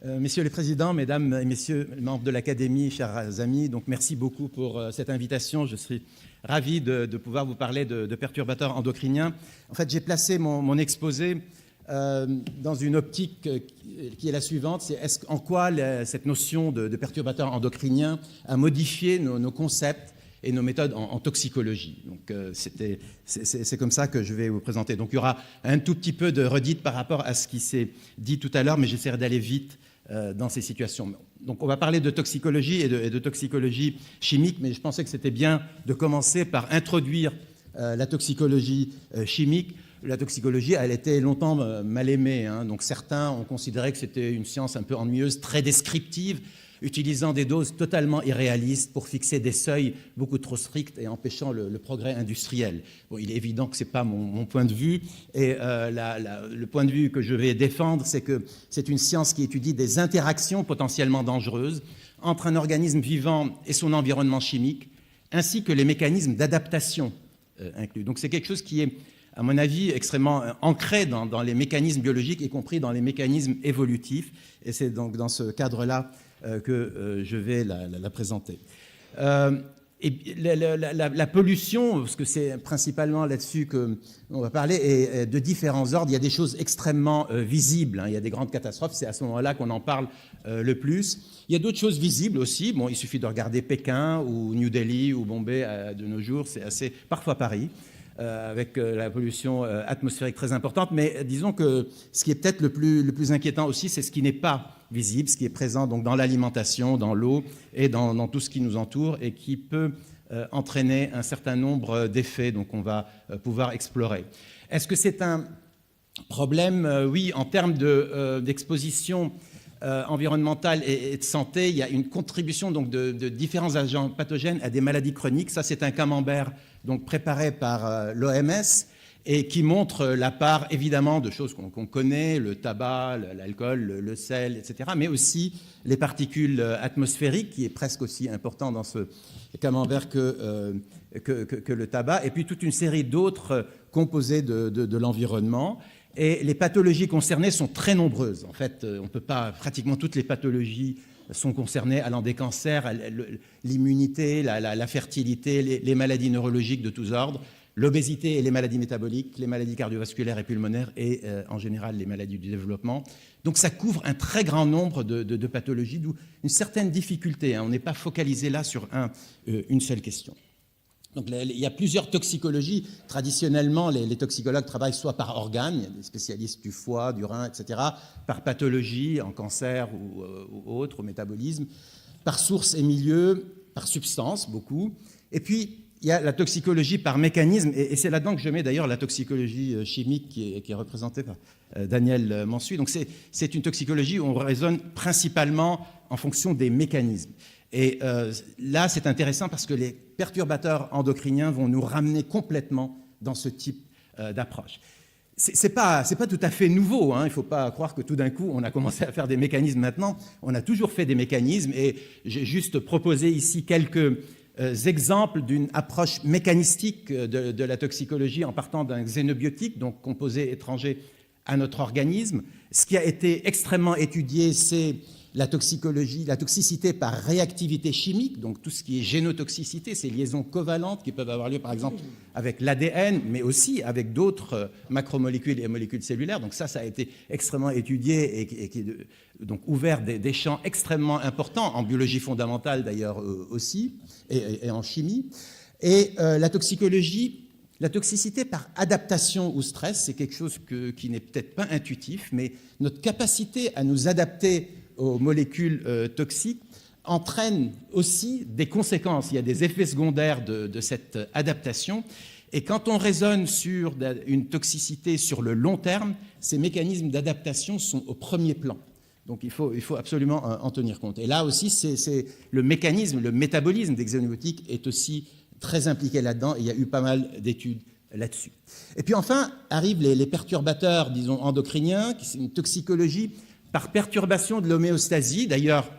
Messieurs les présidents, mesdames et messieurs les membres de l'Académie, chers amis, donc merci beaucoup pour cette invitation. Je suis ravi de pouvoir vous parler de perturbateurs endocriniens. En fait, j'ai placé mon exposé dans une optique qui est la suivante, c'est en quoi cette notion de perturbateur endocrinien a modifié nos concepts et nos méthodes en toxicologie. Donc c'est comme ça que je vais vous présenter. Donc il y aura un tout petit peu de redite par rapport à ce qui s'est dit tout à l'heure, mais j'essaierai d'aller vite dans ces situations. Donc on va parler de toxicologie et de toxicologie chimique, mais je pensais que c'était bien de commencer par introduire la toxicologie chimique. La toxicologie, elle était longtemps mal aimée, hein. Donc certains ont considéré que c'était une science un peu ennuyeuse, très descriptive, utilisant des doses totalement irréalistes pour fixer des seuils beaucoup trop stricts et empêchant le progrès industriel. Bon, il est évident que ce n'est pas mon point de vue, et le point de vue que je vais défendre, c'est que c'est une science qui étudie des interactions potentiellement dangereuses entre un organisme vivant et son environnement chimique, ainsi que les mécanismes d'adaptation inclus. Donc c'est quelque chose qui est, à mon avis, extrêmement ancré dans les mécanismes biologiques, y compris dans les mécanismes évolutifs, et c'est donc dans ce cadre-là que je vais la présenter. Et la pollution, parce que c'est principalement là-dessus qu'on va parler, est de différents ordres. Il y a des choses extrêmement visibles, hein. Il y a des grandes catastrophes, c'est à ce moment-là qu'on en parle le plus. Il y a d'autres choses visibles aussi. Bon, il suffit de regarder Pékin ou New Delhi ou Bombay de nos jours, c'est assez, parfois Paris. Avec la pollution atmosphérique très importante, mais disons que ce qui est peut-être le plus inquiétant aussi, c'est ce qui n'est pas visible, ce qui est présent donc dans l'alimentation, dans l'eau et dans tout ce qui nous entoure et qui peut entraîner un certain nombre d'effets, donc on va pouvoir explorer. Est-ce que c'est un problème? Oui, en termes d'exposition environnementale et de santé, il y a une contribution donc de différents agents pathogènes à des maladies chroniques. Ça, c'est un camembert donc préparé par l'OMS et qui montre la part évidemment de choses qu'on connaît, le tabac, l'alcool, le sel, etc., mais aussi les particules atmosphériques, qui est presque aussi important dans ce camembert que le tabac, et puis toute une série d'autres composés de l'environnement. Et les pathologies concernées sont très nombreuses. En fait, on ne peut pas, pratiquement toutes les pathologies sont concernées, allant des cancers, l'immunité, la fertilité, les maladies neurologiques de tous ordres, l'obésité et les maladies métaboliques, les maladies cardiovasculaires et pulmonaires et en général les maladies du développement. Donc ça couvre un très grand nombre de pathologies, d'où une certaine difficulté, hein. On n'est pas focalisé là sur une seule question. Donc, il y a plusieurs toxicologies. Traditionnellement, les toxicologues travaillent soit par organe, il y a des spécialistes du foie, du rein, etc., par pathologie, en cancer ou autre, au métabolisme, par source et milieu, par substance, beaucoup. Et puis, il y a la toxicologie par mécanisme, et c'est là-dedans que je mets d'ailleurs la toxicologie chimique qui est représentée par Daniel Mansuy. Donc, c'est une toxicologie où on raisonne principalement en fonction des mécanismes. Et là, c'est intéressant parce que les perturbateurs endocriniens vont nous ramener complètement dans ce type d'approche. C'est pas tout à fait nouveau, hein. Il ne faut pas croire que tout d'un coup, on a commencé à faire des mécanismes maintenant. On a toujours fait des mécanismes et j'ai juste proposé ici quelques exemples d'une approche mécanistique de la toxicologie en partant d'un xénobiotique, donc composé étranger à notre organisme. Ce qui a été extrêmement étudié, c'est la toxicologie, la toxicité par réactivité chimique, donc tout ce qui est génotoxicité, ces liaisons covalentes qui peuvent avoir lieu par exemple avec l'ADN, mais aussi avec d'autres macromolécules et molécules cellulaires. Donc ça a été extrêmement étudié et qui est donc ouvert des champs extrêmement importants, en biologie fondamentale d'ailleurs aussi, et en chimie. Et la toxicologie, la toxicité par adaptation ou stress, c'est quelque chose qui n'est peut-être pas intuitif, mais notre capacité à nous adapter aux molécules toxiques entraîne aussi des conséquences. Il y a des effets secondaires de cette adaptation. Et quand on raisonne sur une toxicité sur le long terme, ces mécanismes d'adaptation sont au premier plan. Donc il faut absolument en tenir compte. Et là aussi, c'est le mécanisme, le métabolisme des xénobiotiques est aussi très impliqué là-dedans. Et il y a eu pas mal d'études là-dessus. Et puis enfin, arrivent les perturbateurs, disons, endocriniens, qui c'est une toxicologie par perturbation de l'homéostasie, d'ailleurs,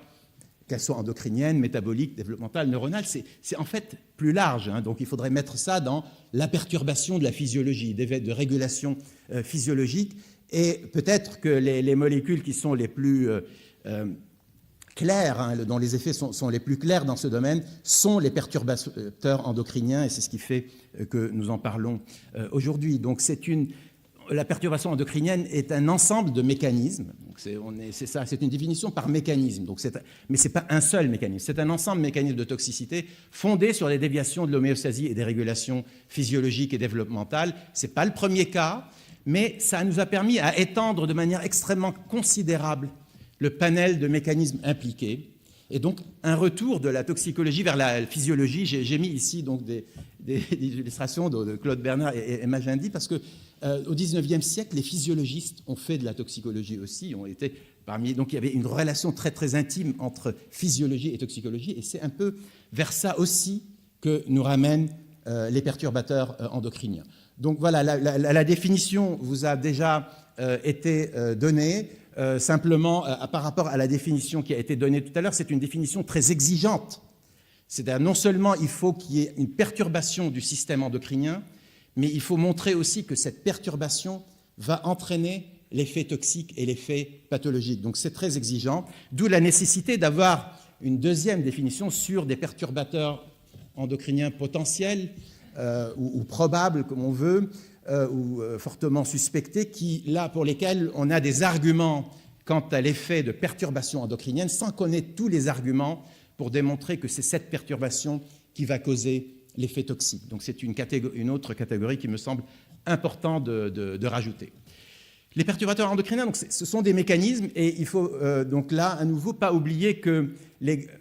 qu'elles soient endocriniennes, métaboliques, développementales, neuronales, c'est en fait plus large, hein. Donc il faudrait mettre ça dans la perturbation de la physiologie, de régulation physiologique, et peut-être que les molécules qui sont les plus clairs, hein, dont les effets sont les plus clairs dans ce domaine, sont les perturbateurs endocriniens, et c'est ce qui fait que nous en parlons aujourd'hui. Donc la perturbation endocrinienne est un ensemble de mécanismes. C'est une définition par mécanisme. Mais ce n'est pas un seul mécanisme. C'est un ensemble de mécanismes de toxicité fondés sur les déviations de l'homéostasie et des régulations physiologiques et développementales. Ce n'est pas le premier cas, mais ça nous a permis à étendre de manière extrêmement considérable le panel de mécanismes impliqués. Et donc, un retour de la toxicologie vers la physiologie. J'ai mis ici donc des illustrations de Claude Bernard et Magendie, parce que au XIXe siècle, les physiologistes ont fait de la toxicologie aussi, ont été parmi. Donc, il y avait une relation très, très intime entre physiologie et toxicologie, et c'est un peu vers ça aussi que nous ramènent les perturbateurs endocriniens. Donc, voilà, la définition vous a déjà été donnée. Simplement, par rapport à la définition qui a été donnée tout à l'heure, c'est une définition très exigeante. C'est-à-dire, non seulement il faut qu'il y ait une perturbation du système endocrinien, mais il faut montrer aussi que cette perturbation va entraîner l'effet toxique et l'effet pathologique. Donc c'est très exigeant, d'où la nécessité d'avoir une deuxième définition sur des perturbateurs endocriniens potentiels ou probables, comme on veut, ou fortement suspectés, pour lesquels on a des arguments quant à l'effet de perturbation endocrinienne, sans connaître tous les arguments pour démontrer que c'est cette perturbation qui va causer l'effet toxique. Donc c'est une autre catégorie qui me semble important de rajouter. Les perturbateurs endocriniens, donc, ce sont des mécanismes, et il faut donc là, à nouveau, pas oublier que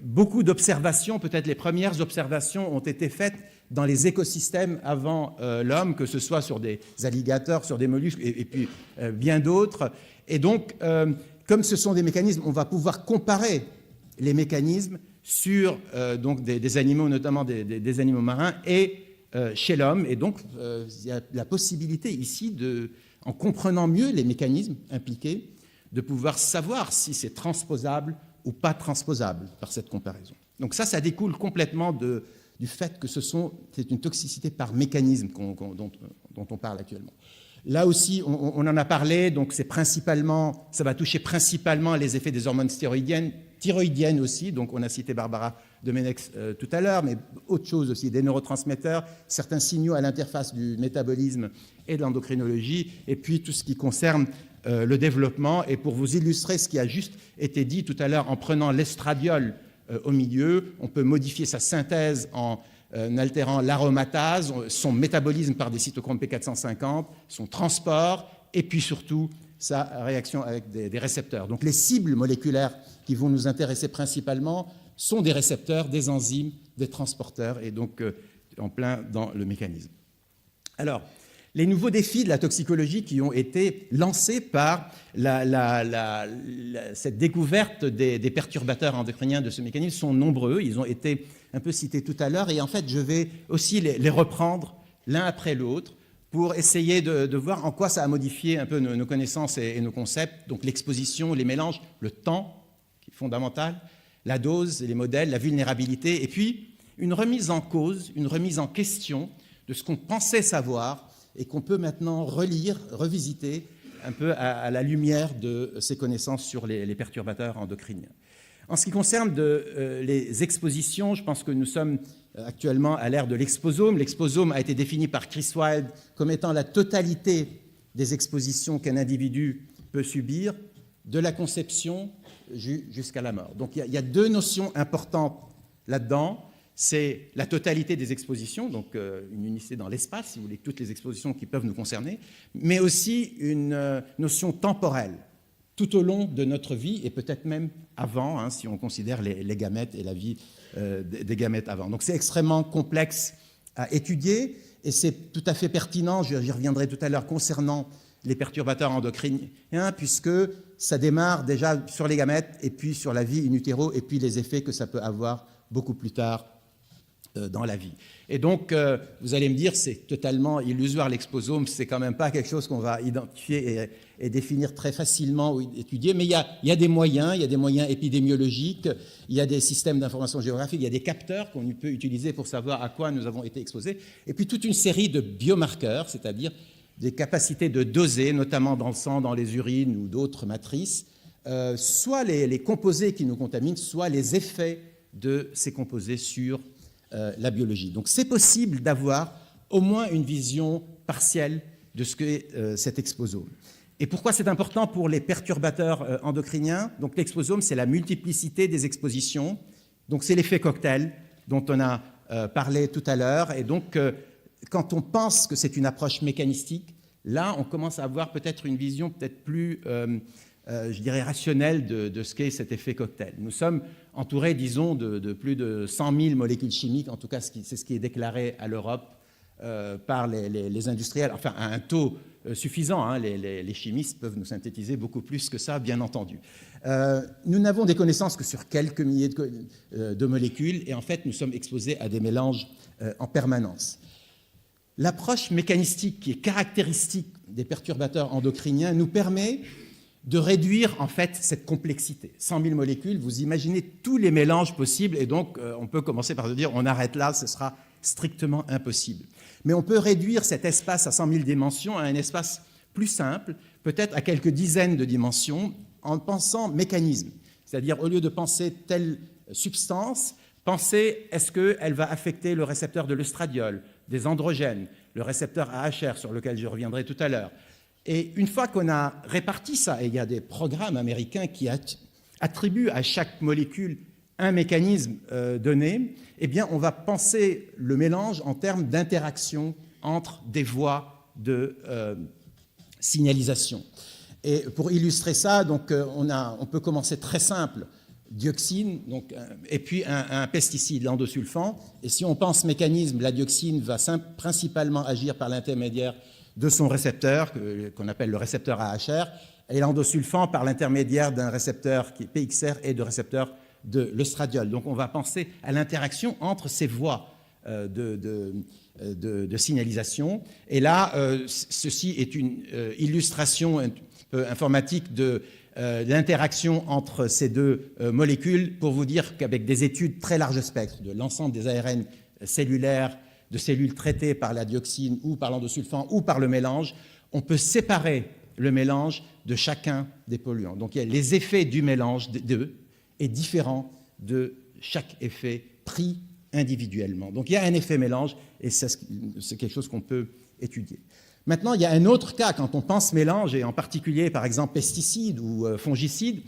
beaucoup d'observations, peut-être les premières observations, ont été faites dans les écosystèmes avant l'homme, que ce soit sur des alligators, sur des mollusques, et puis bien d'autres. Et donc, comme ce sont des mécanismes, on va pouvoir comparer les mécanismes sur donc des animaux, notamment des animaux marins, et chez l'homme. Et donc, il y a la possibilité ici, en comprenant mieux les mécanismes impliqués, de pouvoir savoir si c'est transposable ou pas transposable par cette comparaison. Donc ça découle complètement du fait que c'est une toxicité par mécanisme dont on parle actuellement. Là aussi, on en a parlé, donc ça va toucher principalement les effets des hormones thyroïdiennes aussi, donc on a cité Barbara Domenech tout à l'heure, mais autre chose aussi, des neurotransmetteurs, certains signaux à l'interface du métabolisme et de l'endocrinologie, et puis tout ce qui concerne le développement. Et pour vous illustrer ce qui a juste été dit tout à l'heure, en prenant l'estradiol au milieu, on peut modifier sa synthèse en altérant l'aromatase, son métabolisme par des cytochromes P450, son transport, et puis surtout sa réaction avec des récepteurs. Donc les cibles moléculaires qui vont nous intéresser principalement sont des récepteurs, des enzymes, des transporteurs, et donc en plein dans le mécanisme. Alors, les nouveaux défis de la toxicologie qui ont été lancés par cette découverte des perturbateurs endocriniens de ce mécanisme sont nombreux. Ils ont été un peu cités tout à l'heure, et en fait, je vais aussi les reprendre l'un après l'autre pour essayer de voir en quoi ça a modifié un peu nos connaissances et nos concepts. Donc l'exposition, les mélanges, le temps, qui est fondamental, la dose, les modèles, la vulnérabilité, et puis une remise en cause, une remise en question de ce qu'on pensait savoir et qu'on peut maintenant relire, revisiter un peu à la lumière de ces connaissances sur les perturbateurs endocriniens. En ce qui concerne les expositions, je pense que nous sommes actuellement à l'ère de l'exposome. L'exposome a été défini par Chris Wilde comme étant la totalité des expositions qu'un individu peut subir, de la conception jusqu'à la mort. Donc il y a deux notions importantes là-dedans. C'est la totalité des expositions, donc une unicité dans l'espace, si vous voulez, toutes les expositions qui peuvent nous concerner, mais aussi une notion temporelle, tout au long de notre vie, et peut-être même avant, hein, si on considère les gamètes et la vie des gamètes avant. Donc c'est extrêmement complexe à étudier, et c'est tout à fait pertinent, j'y reviendrai tout à l'heure, concernant les perturbateurs endocriniens, puisque ça démarre déjà sur les gamètes, et puis sur la vie in utero, et puis les effets que ça peut avoir beaucoup plus tard dans la vie. Et donc, vous allez me dire, c'est totalement illusoire l'exposome, c'est quand même pas quelque chose qu'on va identifier et définir très facilement ou étudier, mais il y a des moyens, épidémiologiques, il y a des systèmes d'information géographique, il y a des capteurs qu'on peut utiliser pour savoir à quoi nous avons été exposés, et puis toute une série de biomarqueurs, c'est-à-dire des capacités de doser, notamment dans le sang, dans les urines ou d'autres matrices, soit les composés qui nous contaminent, soit les effets de ces composés sur la biologie. Donc c'est possible d'avoir au moins une vision partielle de ce qu'est cet exposome. Et pourquoi c'est important pour les perturbateurs endocriniens? Donc l'exposome, c'est la multiplicité des expositions. Donc c'est l'effet cocktail dont on a parlé tout à l'heure. Et donc quand on pense que c'est une approche mécanistique, là on commence à avoir peut-être une vision peut-être plus, je dirais, rationnelle de ce qu'est cet effet cocktail. Nous sommes entourés, disons, de plus de 100 000 molécules chimiques, en tout cas c'est ce qui est déclaré à l'Europe par les industriels, enfin à un taux suffisant, hein. Les chimistes peuvent nous synthétiser beaucoup plus que ça, bien entendu. Nous n'avons des connaissances que sur quelques milliers de molécules, et en fait, nous sommes exposés à des mélanges en permanence. L'approche mécanistique qui est caractéristique des perturbateurs endocriniens nous permet de réduire en fait cette complexité. 100 000 molécules, vous imaginez tous les mélanges possibles, et donc on peut commencer par se dire on arrête là, ce sera strictement impossible. Mais on peut réduire cet espace à 100 000 dimensions à un espace plus simple, peut-être à quelques dizaines de dimensions, en pensant mécanisme. C'est-à-dire, au lieu de penser telle substance, pensez est-ce qu'elle va affecter le récepteur de l'œstradiol, des androgènes, le récepteur AHR sur lequel je reviendrai tout à l'heure. Et une fois qu'on a réparti ça, et il y a des programmes américains qui attribuent à chaque molécule un mécanisme donné, eh bien, on va penser le mélange en termes d'interaction entre des voies de signalisation. Et pour illustrer ça, donc, on peut commencer très simple, dioxine, donc, et puis un pesticide, l'endosulfan. Et si on pense mécanisme, la dioxine va principalement agir par l'intermédiaire de son récepteur, qu'on appelle le récepteur AHR, et l'endosulfan par l'intermédiaire d'un récepteur qui est PXR et de récepteur de l'œstradiol. Donc on va penser à l'interaction entre ces voies de signalisation. Et là, ceci est une illustration un peu informatique de l'interaction entre ces deux molécules pour vous dire qu'avec des études très large spectre de l'ensemble des ARN cellulaires, de cellules traitées par la dioxine ou par l'endosulfan ou par le mélange, on peut séparer le mélange de chacun des polluants. Donc il y a les effets du mélange d'eux est différent de chaque effet pris individuellement. Donc il y a un effet mélange et c'est quelque chose qu'on peut étudier. Maintenant, il y a un autre cas quand on pense mélange, et en particulier par exemple pesticides ou fongicides,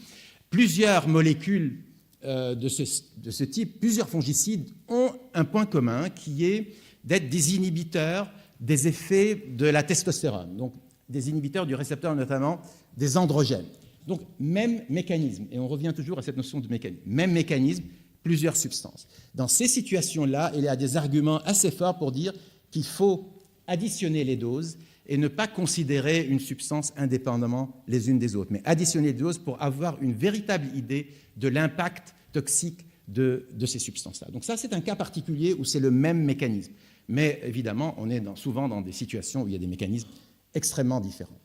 plusieurs molécules de ce type, plusieurs fongicides ont un point commun qui est d'être des inhibiteurs des effets de la testostérone, donc des inhibiteurs du récepteur notamment des androgènes. Donc, même mécanisme, et on revient toujours à cette notion de mécanisme, même mécanisme, plusieurs substances. Dans ces situations-là, il y a des arguments assez forts pour dire qu'il faut additionner les doses et ne pas considérer une substance indépendamment les unes des autres, mais additionner les doses pour avoir une véritable idée de l'impact toxique de ces substances-là. Donc ça, c'est un cas particulier où c'est le même mécanisme. Mais évidemment, on est souvent dans des situations où il y a des mécanismes extrêmement différents.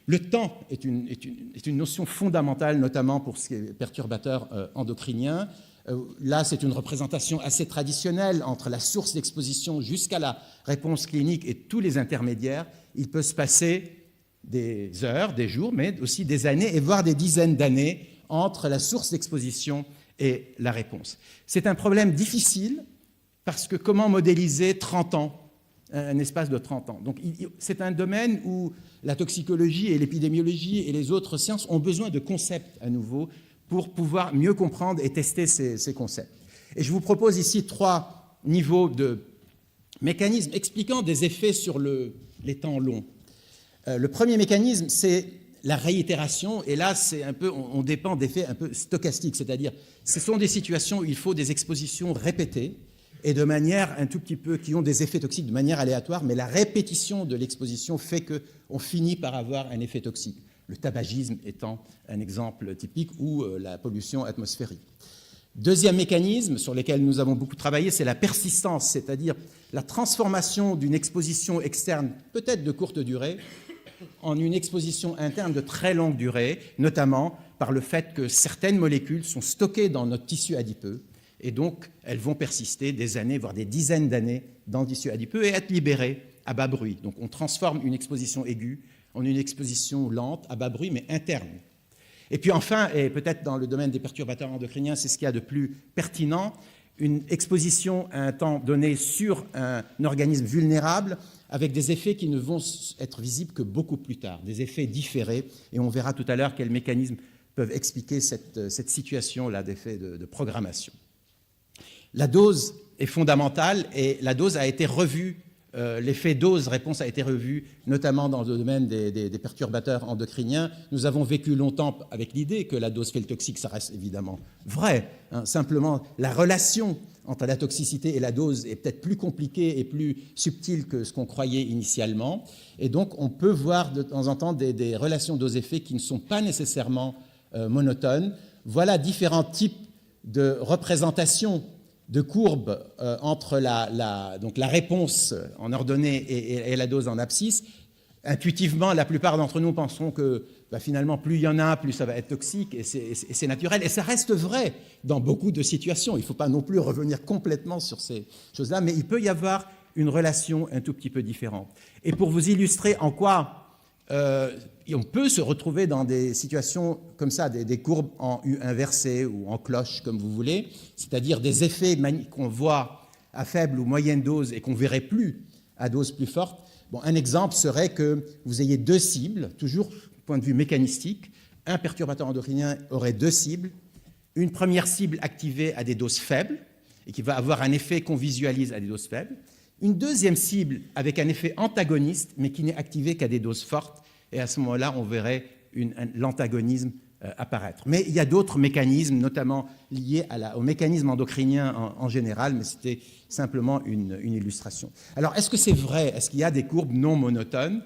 Le temps est une notion fondamentale, notamment pour ce qui est perturbateur endocrinien. Là, c'est une représentation assez traditionnelle entre la source d'exposition jusqu'à la réponse clinique et tous les intermédiaires. Il peut se passer des heures, des jours, mais aussi des années, et voire des dizaines d'années entre la source d'exposition et la réponse. C'est un problème difficile parce que comment modéliser 30 ans, un espace de 30 ans. Donc c'est un domaine où la toxicologie et l'épidémiologie et les autres sciences ont besoin de concepts à nouveau pour pouvoir mieux comprendre et tester ces concepts. Et je vous propose ici 3 niveaux de mécanismes expliquant des effets sur les temps longs. Le premier mécanisme, c'est la réitération, et là, c'est un peu, on dépend d'effets un peu stochastiques, c'est-à-dire ce sont des situations où il faut des expositions répétées et de manière un tout petit peu, qui ont des effets toxiques de manière aléatoire, mais la répétition de l'exposition fait qu'on finit par avoir un effet toxique. Le tabagisme étant un exemple typique, ou la pollution atmosphérique. Deuxième mécanisme sur lequel nous avons beaucoup travaillé, c'est la persistance, c'est-à-dire la transformation d'une exposition externe, peut-être de courte durée, en une exposition interne de très longue durée, notamment par le fait que certaines molécules sont stockées dans notre tissu adipeux, et donc elles vont persister des années, voire des dizaines d'années dans le tissu adipeux et être libérées à bas bruit. Donc on transforme une exposition aiguë en une exposition lente, à bas bruit, mais interne. Et puis enfin, et peut-être dans le domaine des perturbateurs endocriniens, c'est ce qu'il y a de plus pertinent, une exposition à un temps donné sur un organisme vulnérable avec des effets qui ne vont être visibles que beaucoup plus tard, des effets différés, et on verra tout à l'heure quels mécanismes peuvent expliquer cette situation-là d'effet de programmation. La dose est fondamentale et la dose a été revue, l'effet dose-réponse a été revu, notamment dans le domaine des perturbateurs endocriniens. Nous avons vécu longtemps avec l'idée que la dose fait le toxique, ça reste évidemment vrai. Hein. Simplement, la relation entre la toxicité et la dose est peut-être plus compliquée et plus subtile que ce qu'on croyait initialement. Et donc, on peut voir de temps en temps des relations dose-effet qui ne sont pas nécessairement monotones. Voilà différents types de représentations de courbes entre donc la réponse en ordonnée et la dose en abscisse. Intuitivement, la plupart d'entre nous penseront que finalement, plus il y en a, plus ça va être toxique, et c'est naturel. Et ça reste vrai dans beaucoup de situations. Il ne faut pas non plus revenir complètement sur ces choses-là, mais il peut y avoir une relation un tout petit peu différente. Et pour vous illustrer en quoi on peut se retrouver dans des situations comme ça, des courbes en U inversé ou en cloche, comme vous voulez, c'est-à-dire des effets qu'on voit à faible ou moyenne dose et qu'on ne verrait plus à dose plus forte. Bon, un exemple serait que vous ayez deux cibles, toujours du point de vue mécanistique. Un perturbateur endocrinien aurait deux cibles. Une première cible activée à des doses faibles et qui va avoir un effet qu'on visualise à des doses faibles. Une deuxième cible avec un effet antagoniste, mais qui n'est activé qu'à des doses fortes. Et à ce moment-là, on verrait l'antagonisme apparaître. Mais il y a d'autres mécanismes, notamment liés au mécanisme endocrinien en général, mais c'était simplement une illustration. Alors, est-ce que c'est vrai? Est-ce qu'il y a des courbes non monotones?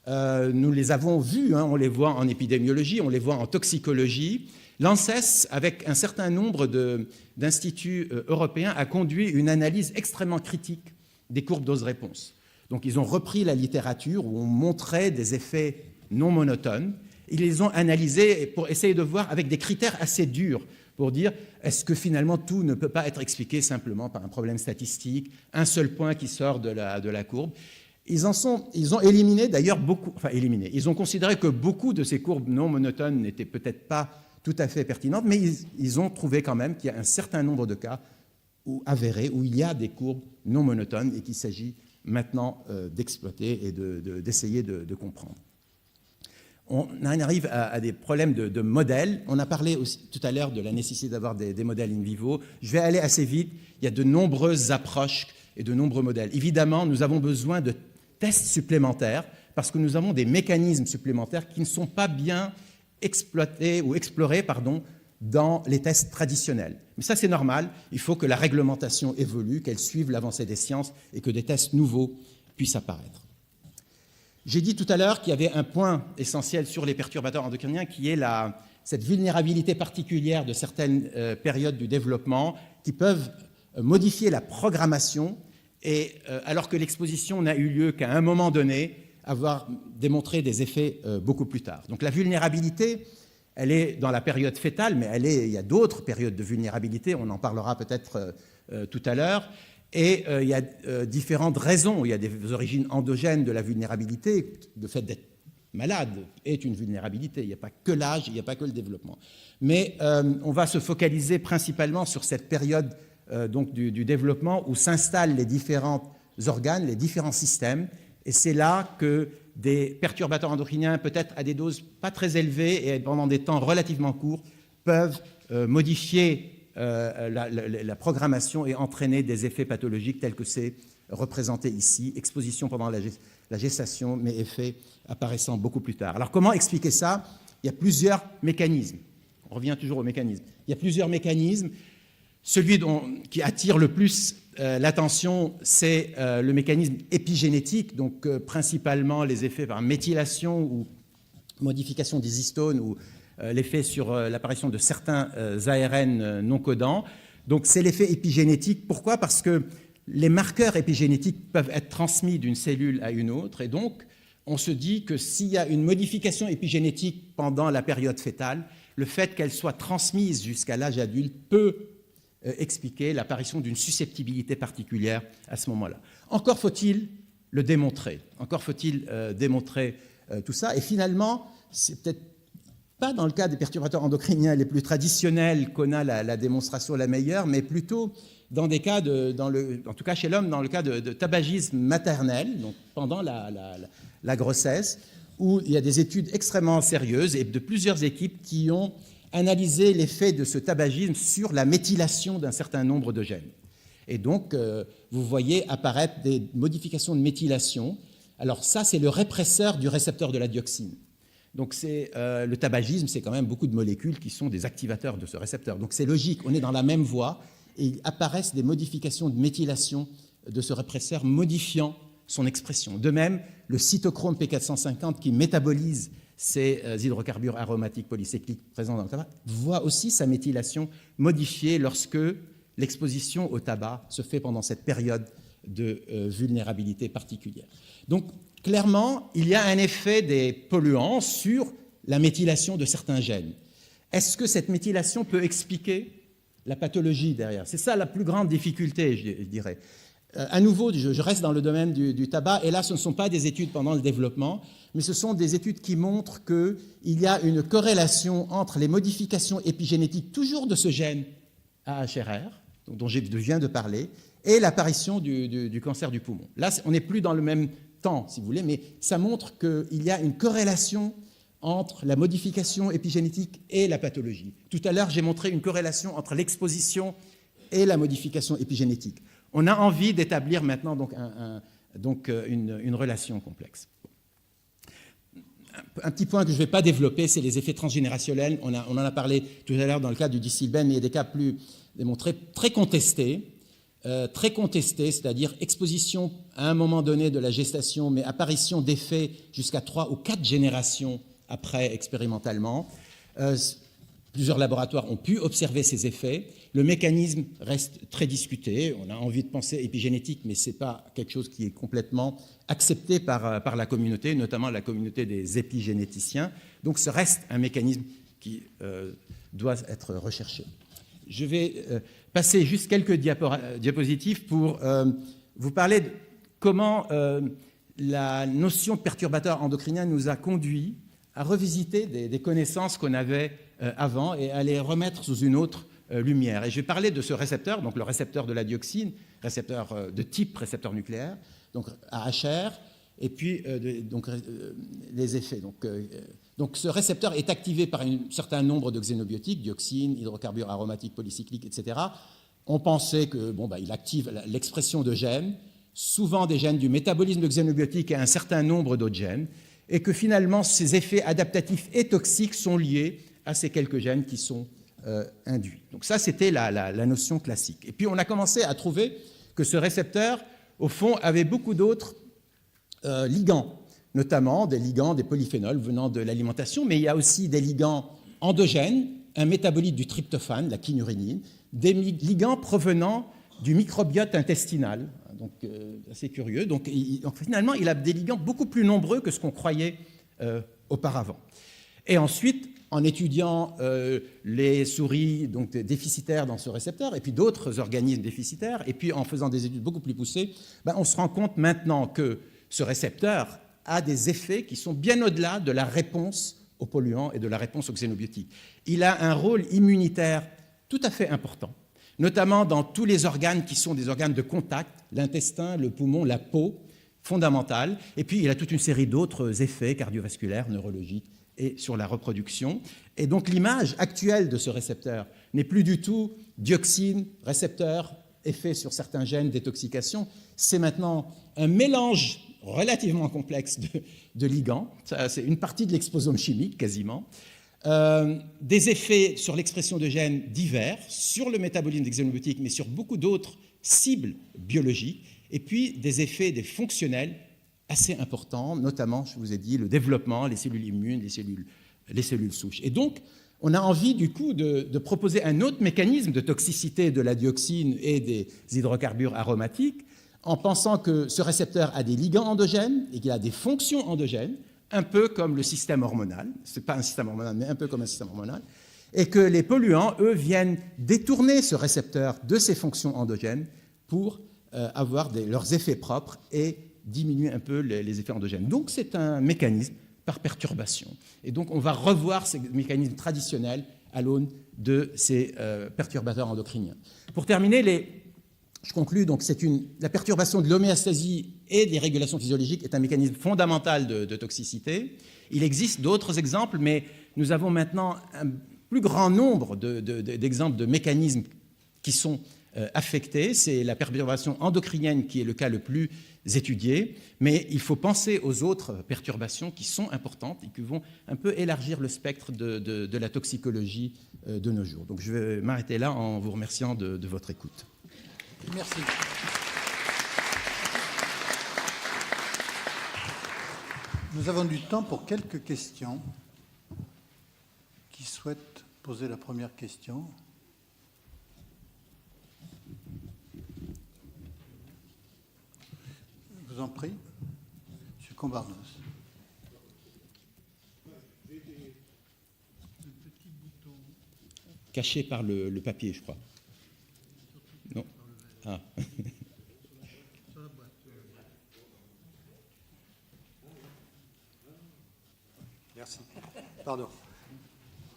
Nous les avons vues, hein, on les voit en épidémiologie, on les voit en toxicologie. L'ANSES, avec un certain nombre d'instituts européens, a conduit une analyse extrêmement critique des courbes dose-réponse. Donc, ils ont repris la littérature où on montrait des effets non monotones. Ils les ont analysés pour essayer de voir avec des critères assez durs pour dire est-ce que finalement tout ne peut pas être expliqué simplement par un problème statistique, un seul point qui sort de la courbe. Ils ont éliminé d'ailleurs beaucoup, ils ont considéré que beaucoup de ces courbes non monotones n'étaient peut-être pas tout à fait pertinentes, mais ils ont trouvé quand même qu'il y a un certain nombre de cas avérés où il y a des courbes non monotones et qu'il s'agit maintenant d'exploiter et d'essayer de comprendre. On arrive à des problèmes de modèles. On a parlé aussi, tout à l'heure de la nécessité d'avoir des modèles in vivo. Je vais aller assez vite. Il y a de nombreuses approches et de nombreux modèles. Évidemment, nous avons besoin de tests supplémentaires parce que nous avons des mécanismes supplémentaires qui ne sont pas bien exploités ou explorés dans les tests traditionnels. Mais ça, c'est normal. Il faut que la réglementation évolue, qu'elle suive l'avancée des sciences et que des tests nouveaux puissent apparaître. J'ai dit tout à l'heure qu'il y avait un point essentiel sur les perturbateurs endocriniens qui est cette vulnérabilité particulière de certaines périodes du développement qui peuvent modifier la programmation et alors que l'exposition n'a eu lieu qu'à un moment donné, avoir démontré des effets beaucoup plus tard. Donc la vulnérabilité, elle est dans la période fœtale, mais il y a d'autres périodes de vulnérabilité, on en parlera peut-être tout à l'heure. Et il y a différentes raisons. Il y a des origines endogènes de la vulnérabilité. Le fait d'être malade est une vulnérabilité. Il n'y a pas que l'âge, il n'y a pas que le développement. Mais on va se focaliser principalement sur cette période donc du développement où s'installent les différents organes, les différents systèmes. Et c'est là que des perturbateurs endocriniens, peut-être à des doses pas très élevées et pendant des temps relativement courts, peuvent modifier la programmation et entraîner des effets pathologiques tels que c'est représenté ici, exposition pendant la gestation, mais effets apparaissant beaucoup plus tard. Alors comment expliquer ça? Il y a plusieurs mécanismes. On revient toujours aux mécanismes. Il y a plusieurs mécanismes. Celui qui attire le plus l'attention, c'est le mécanisme épigénétique, donc principalement les effets par méthylation ou modification des histones ou l'effet sur l'apparition de certains ARN non codants. Donc c'est l'effet épigénétique. Pourquoi? Parce que les marqueurs épigénétiques peuvent être transmis d'une cellule à une autre et donc on se dit que s'il y a une modification épigénétique pendant la période fœtale, le fait qu'elle soit transmise jusqu'à l'âge adulte peut expliquer l'apparition d'une susceptibilité particulière à ce moment-là. Encore faut-il le démontrer. Encore faut-il démontrer tout ça. Et finalement, c'est peut-être pas dans le cas des perturbateurs endocriniens les plus traditionnels qu'on a la démonstration la meilleure, mais plutôt dans des cas, en tout cas chez l'homme, dans le cas de tabagisme maternel, donc pendant la grossesse, où il y a des études extrêmement sérieuses et de plusieurs équipes qui ont analysé l'effet de ce tabagisme sur la méthylation d'un certain nombre de gènes. Et donc, vous voyez apparaître des modifications de méthylation. Alors ça, c'est le répresseur du récepteur de la dioxine. Donc le tabagisme, c'est quand même beaucoup de molécules qui sont des activateurs de ce récepteur. Donc c'est logique, on est dans la même voie, et il apparaissent des modifications de méthylation de ce répresseur modifiant son expression. De même, le cytochrome P450 qui métabolise ces hydrocarbures aromatiques polycycliques présents dans le tabac voit aussi sa méthylation modifiée lorsque l'exposition au tabac se fait pendant cette période de vulnérabilité particulière. Donc, clairement, il y a un effet des polluants sur la méthylation de certains gènes. Est-ce que cette méthylation peut expliquer la pathologie derrière? C'est ça la plus grande difficulté, je dirais. À nouveau, je reste dans le domaine du tabac, et là, ce ne sont pas des études pendant le développement, mais ce sont des études qui montrent qu'il y a une corrélation entre les modifications épigénétiques, toujours de ce gène AHRR, dont je viens de parler, et l'apparition du cancer du poumon. Là, on n'est plus dans le même temps, si vous voulez, mais ça montre qu'il y a une corrélation entre la modification épigénétique et la pathologie. Tout à l'heure, j'ai montré une corrélation entre l'exposition et la modification épigénétique. On a envie d'établir maintenant une relation complexe. Un petit point que je ne vais pas développer, c'est les effets transgénérationnels. On en a parlé tout à l'heure dans le cas du disilbène, mais il y a des cas plus démontrés, très contestés, c'est-à-dire exposition à un moment donné de la gestation, mais apparition d'effets jusqu'à 3 ou 4 générations après expérimentalement. Plusieurs laboratoires ont pu observer ces effets. Le mécanisme reste très discuté. On a envie de penser épigénétique, mais ce n'est pas quelque chose qui est complètement accepté par la communauté, notamment la communauté des épigénéticiens. Donc, ce reste un mécanisme qui doit être recherché. Je vais passer juste quelques diapositives pour vous parler de comment la notion de perturbateur endocrinien nous a conduit à revisiter des connaissances qu'on avait avant et à les remettre sous une autre lumière. Et je vais parler de ce récepteur, donc le récepteur de la dioxine, récepteur de type récepteur nucléaire, donc AHR, et puis les effets. Donc ce récepteur est activé par un certain nombre de xénobiotiques, dioxines, hydrocarbures aromatiques polycycliques, etc. On pensait qu'il active l'expression de gènes, souvent des gènes du métabolisme de xénobiotiques et un certain nombre d'autres gènes, et que finalement ces effets adaptatifs et toxiques sont liés à ces quelques gènes qui sont induits. Donc ça, c'était la notion classique. Et puis on a commencé à trouver que ce récepteur, au fond, avait beaucoup d'autres ligands, notamment des ligands des polyphénols venant de l'alimentation, mais il y a aussi des ligands endogènes, un métabolite du tryptophane, la kynurénine, des ligands provenant du microbiote intestinal, donc assez curieux. Donc finalement, il a des ligands beaucoup plus nombreux que ce qu'on croyait auparavant. Et ensuite, en étudiant les souris donc, déficitaires dans ce récepteur, et puis d'autres organismes déficitaires, et puis en faisant des études beaucoup plus poussées, on se rend compte maintenant que ce récepteur a des effets qui sont bien au-delà de la réponse aux polluants et de la réponse aux xénobiotiques. Il a un rôle immunitaire tout à fait important, notamment dans tous les organes qui sont des organes de contact, l'intestin, le poumon, la peau, fondamentale. Et puis, il a toute une série d'autres effets cardiovasculaires, neurologiques et sur la reproduction. Et donc, l'image actuelle de ce récepteur n'est plus du tout dioxine, récepteur, effet sur certains gènes, détoxication. C'est maintenant un mélange relativement complexe de ligands. C'est une partie de l'exposome chimique, quasiment. Des effets sur l'expression de gènes divers, sur le métabolisme des xénobiotiques, mais sur beaucoup d'autres cibles biologiques, et puis des effets des fonctionnels assez importants, notamment, je vous ai dit, le développement, les cellules immunes, les cellules souches. Et donc, on a envie, du coup, de proposer un autre mécanisme de toxicité de la dioxine et des hydrocarbures aromatiques, en pensant que ce récepteur a des ligands endogènes et qu'il a des fonctions endogènes, un peu comme le système hormonal, ce n'est pas un système hormonal, mais un peu comme un système hormonal, et que les polluants, eux, viennent détourner ce récepteur de ses fonctions endogènes pour avoir leurs effets propres et diminuer un peu les effets endogènes. Donc c'est un mécanisme par perturbation. Et donc, on va revoir ces mécanismes traditionnels à l'aune de ces perturbateurs endocriniens. Pour terminer, je conclus, donc la perturbation de l'homéostasie et des régulations physiologiques est un mécanisme fondamental de toxicité. Il existe d'autres exemples, mais nous avons maintenant un plus grand nombre d'exemples de mécanismes qui sont affectés. C'est la perturbation endocrinienne qui est le cas le plus étudié, mais il faut penser aux autres perturbations qui sont importantes et qui vont un peu élargir le spectre de la toxicologie de nos jours. Donc je vais m'arrêter là en vous remerciant de votre écoute. Merci. Nous avons du temps pour quelques questions. Qui souhaite poser la première question ? Je vous en prie. Monsieur Combarnos. Caché par le papier, je crois. Non. Ah. Merci. Pardon.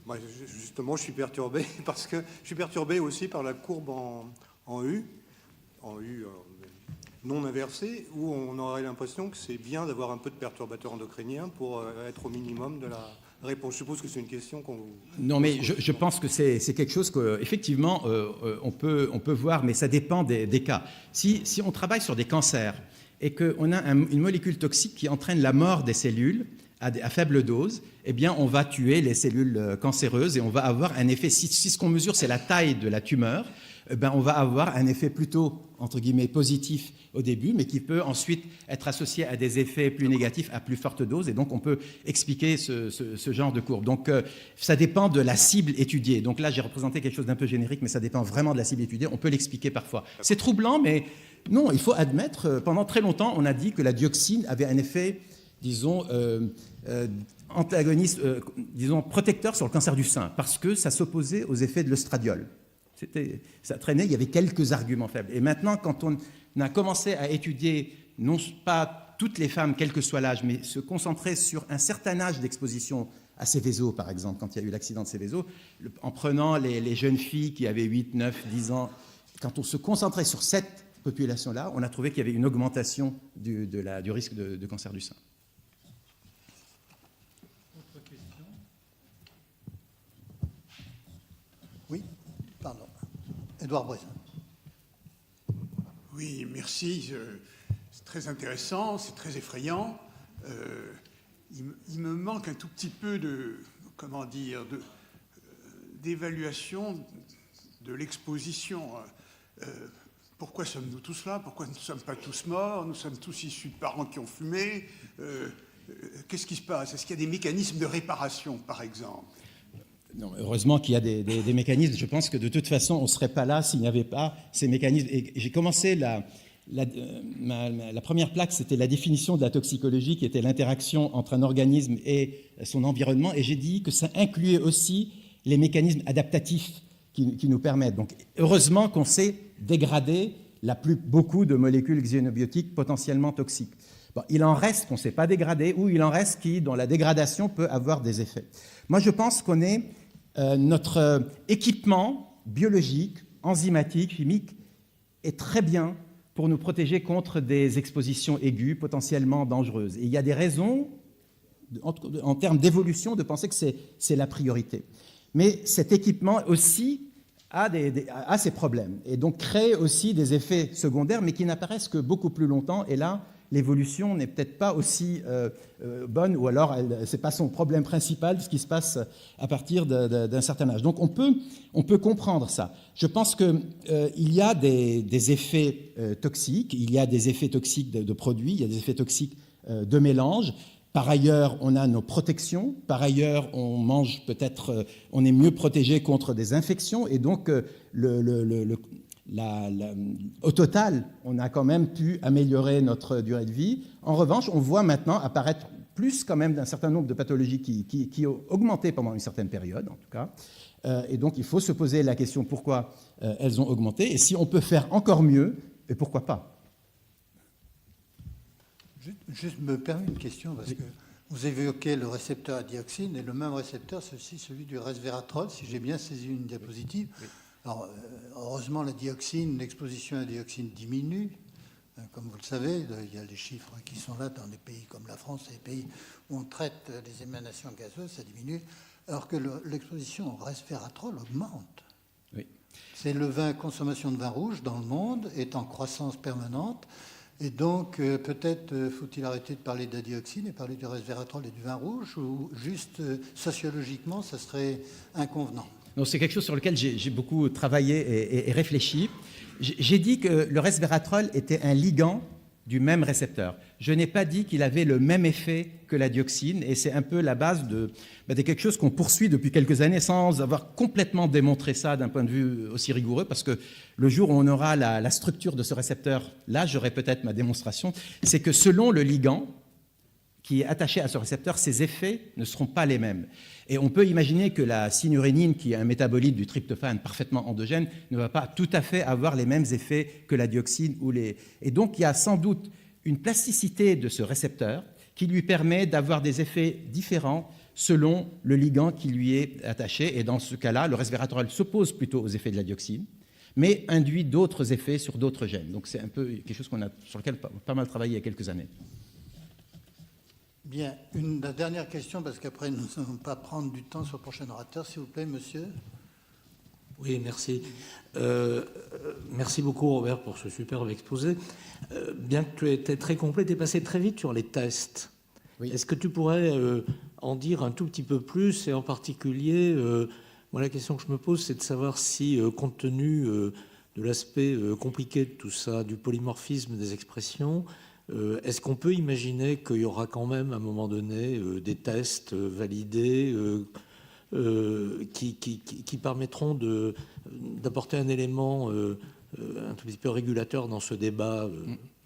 Moi, justement, je suis perturbé parce que je suis perturbé aussi par la courbe en U non inversée, où on aurait l'impression que c'est bien d'avoir un peu de perturbateurs endocriniens pour être au minimum de la réponse. Je suppose que c'est une question qu'on vous... Non, mais je pense que c'est quelque chose qu'effectivement, on peut voir, mais ça dépend des cas. Si on travaille sur des cancers et qu'on a une molécule toxique qui entraîne la mort des cellules à faible dose, eh bien, on va tuer les cellules cancéreuses et on va avoir un effet, si ce qu'on mesure, c'est la taille de la tumeur, on va avoir un effet plutôt, entre guillemets, positif au début, mais qui peut ensuite être associé à des effets plus négatifs à plus forte dose, et donc on peut expliquer ce genre de courbe. Donc, ça dépend de la cible étudiée. Donc là, j'ai représenté quelque chose d'un peu générique, mais ça dépend vraiment de la cible étudiée. On peut l'expliquer parfois. C'est troublant, mais non, il faut admettre, pendant très longtemps, on a dit que la dioxine avait un effet, disons, antagoniste, disons, protecteur sur le cancer du sein, parce que ça s'opposait aux effets de l'œstradiol. Ça traînait, il y avait quelques arguments faibles. Et maintenant, quand on a commencé à étudier, non pas toutes les femmes, quel que soit l'âge, mais se concentrer sur un certain âge d'exposition à Seveso, par exemple, quand il y a eu l'accident de Seveso, en prenant les jeunes filles qui avaient 8, 9, 10 ans, quand on se concentrait sur cette population-là, on a trouvé qu'il y avait une augmentation du risque de cancer du sein. Autre question ? Oui, pardon. Édouard Bresson. Oui, merci. C'est très intéressant, c'est très effrayant. Il me manque un tout petit peu d'évaluation de l'exposition. Pourquoi sommes-nous tous là? Pourquoi nous ne sommes pas tous morts? Nous sommes tous issus de parents qui ont fumé. Qu'est-ce qui se passe? Est-ce qu'il y a des mécanismes de réparation, par exemple? Non, heureusement qu'il y a des mécanismes. Je pense que de toute façon, on ne serait pas là s'il n'y avait pas ces mécanismes. Et j'ai commencé la première plaque, c'était la définition de la toxicologie, qui était l'interaction entre un organisme et son environnement. Et j'ai dit que ça incluait aussi les mécanismes adaptatifs qui nous permettent. Donc, heureusement qu'on sait dégrader beaucoup de molécules xénobiotiques potentiellement toxiques. Bon, il en reste qu'on ne sait pas dégrader, ou il en reste dont la dégradation peut avoir des effets. Moi, je pense qu'on est notre équipement biologique, enzymatique, chimique, est très bien pour nous protéger contre des expositions aiguës potentiellement dangereuses. Et il y a des raisons, en termes d'évolution, de penser que c'est la priorité. Mais cet équipement aussi a ses problèmes, et donc crée aussi des effets secondaires, mais qui n'apparaissent que beaucoup plus longtemps. Et là, l'évolution n'est peut-être pas aussi bonne, ou alors ce n'est pas son problème principal, ce qui se passe à partir d'un certain âge. Donc on peut comprendre ça. Je pense qu'il y a des effets toxiques, il y a des effets toxiques de produits, il y a des effets toxiques de mélange. Par ailleurs, on a nos protections. Par ailleurs, on mange peut-être, on est mieux protégé contre des infections. Et donc, au total, on a quand même pu améliorer notre durée de vie. En revanche, on voit maintenant apparaître plus quand même d'un certain nombre de pathologies qui ont augmenté pendant une certaine période, en tout cas. Et donc, il faut se poser la question pourquoi elles ont augmenté. Et si on peut faire encore mieux, et pourquoi pas? Juste me permets une question, parce que Vous évoquez le récepteur à dioxine, et le même récepteur, c'est aussi celui du resveratrol, si j'ai bien saisi une diapositive. Oui. Alors, heureusement, la dioxine, l'exposition à la dioxine diminue. Comme vous le savez, il y a les chiffres qui sont là dans des pays comme la France et les pays où on traite les émanations gazeuses, ça diminue, alors que l'exposition au resveratrol augmente. Oui. C'est consommation de vin rouge dans le monde est en croissance permanente. Et donc, peut-être faut-il arrêter de parler de la dioxine et parler du resveratrol et du vin rouge, ou juste sociologiquement, ça serait inconvenant? Non, c'est quelque chose sur lequel j'ai beaucoup travaillé et réfléchi. J'ai dit que le resveratrol était un ligand du même récepteur. Je n'ai pas dit qu'il avait le même effet que la dioxine, et c'est un peu la base de quelque chose qu'on poursuit depuis quelques années sans avoir complètement démontré ça d'un point de vue aussi rigoureux, parce que le jour où on aura la structure de ce récepteur, là j'aurai peut-être ma démonstration, c'est que selon le ligand qui est attaché à ce récepteur, ses effets ne seront pas les mêmes. Et on peut imaginer que la synurénine, qui est un métabolite du tryptophane parfaitement endogène, ne va pas tout à fait avoir les mêmes effets que la dioxine. Et donc, il y a sans doute une plasticité de ce récepteur qui lui permet d'avoir des effets différents selon le ligand qui lui est attaché. Et dans ce cas-là, le resveratrol s'oppose plutôt aux effets de la dioxine, mais induit d'autres effets sur d'autres gènes. Donc, c'est un peu quelque chose sur lequel on a pas mal travaillé il y a quelques années. Bien, la dernière question, parce qu'après, nous n'allons pas prendre du temps sur le prochain orateur. S'il vous plaît, monsieur. Oui, merci. Merci beaucoup, Robert, pour ce superbe exposé. Bien que tu aies été très complet, tu es passé très vite sur les tests. Oui. Est-ce que tu pourrais en dire un tout petit peu plus, et en particulier, moi, la question que je me pose, c'est de savoir si, compte tenu de l'aspect compliqué de tout ça, du polymorphisme des expressions, est-ce qu'on peut imaginer qu'il y aura quand même, à un moment donné, des tests validés qui permettront d'apporter un élément un tout petit peu régulateur dans ce débat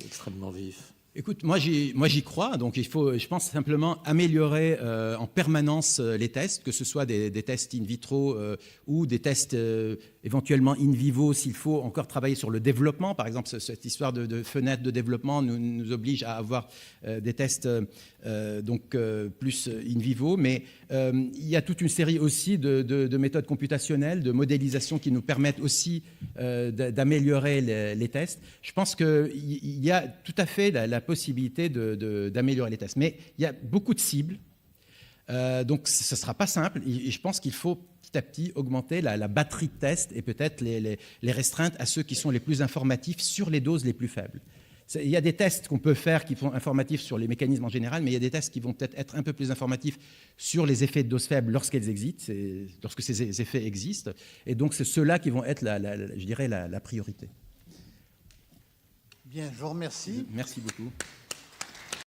extrêmement vif? Écoute, moi j'y crois, donc il faut, je pense, simplement améliorer en permanence les tests, que ce soit des tests in vitro ou des tests éventuellement in vivo, s'il faut encore travailler sur le développement. Par exemple, cette histoire de fenêtre de développement nous oblige à avoir des tests plus in vivo, mais il y a toute une série aussi de méthodes computationnelles, de modélisation qui nous permettent aussi d'améliorer les tests. Je pense qu'il y a tout à fait la possibilité d'améliorer les tests. Mais il y a beaucoup de cibles, donc ce ne sera pas simple. Et je pense qu'il faut petit à petit augmenter la batterie de tests et peut-être les restreintes à ceux qui sont les plus informatifs sur les doses les plus faibles. Il y a des tests qu'on peut faire qui sont informatifs sur les mécanismes en général, mais il y a des tests qui vont peut-être être un peu plus informatifs sur les effets de doses faibles lorsqu'elles existent, lorsque ces effets existent. Et donc, c'est ceux-là qui vont être, je dirais, la priorité. Bien, je vous remercie. Merci beaucoup.